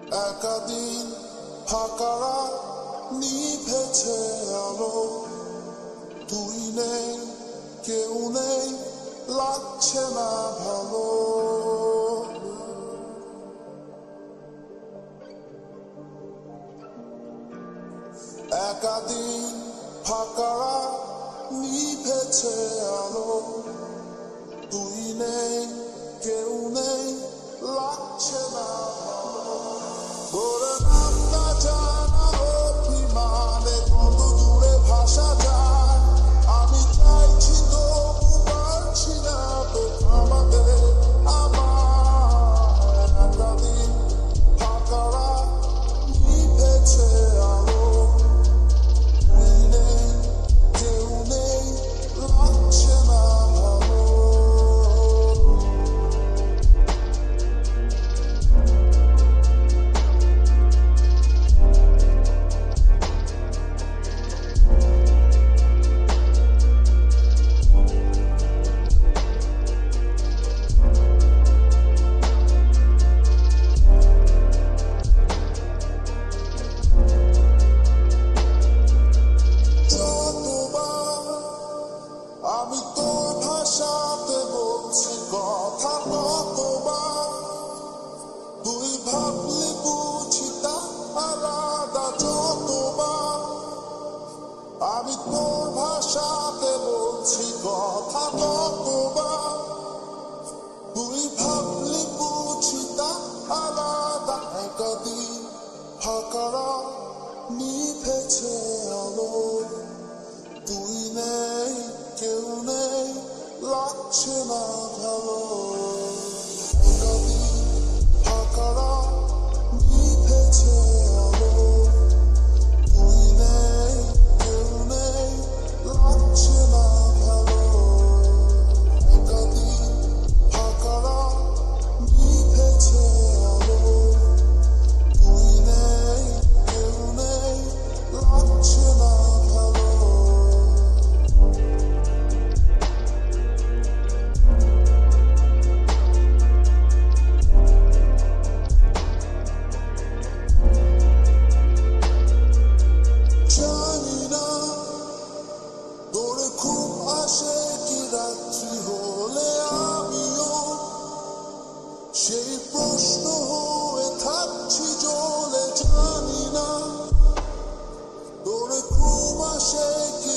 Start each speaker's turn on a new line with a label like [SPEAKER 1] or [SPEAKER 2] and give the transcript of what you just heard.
[SPEAKER 1] একাদিন ফাঁকারা নিভেছে আলো, তুই নেই কেউ নেই লাগছে না ভালো। একাদিন ফাঁকারা নিভেছে আলো, তুই নেই কেউ নেই লাগছে না ভালো। তোর নামটা জানা অভিমানে কত দূরে ভাষা যায়, আমি চাইছি তবু পারছি না তো থামাতে আমার। একাদিন ফাঁকারা নিভেছে আলো, তুই নেই কেউ নেই লাগছে না ভালো। আমি তোর ভাষাতে বলছি কথা, কতবার তুই ভাবলি বুঝি তা আলাদা। যতবার আমি তোর ভাষাতে বলছি কথা, কতবার তুই ভাবলি বুঝি তা আলাদা। একাদিন ফাঁকারা নিভেছে আলো, তুই নেই কেউ নেই লাগছে না ভালো। একাদিন ফাঁকারা নিভেছে আলো, তুই নেই কেউ নেই লাগছে না ভালো। একাদিন ফাঁকারা নিভেছে আলো, তুই নেই কেউ নেই লাগছে না ভালো। জানি না তোর খুব আসে কি রাত্রি হলে আমিও সেই প্রশ্ন হয়ে থাকছি জ্বলে। জানি না তোর খুব আসে কি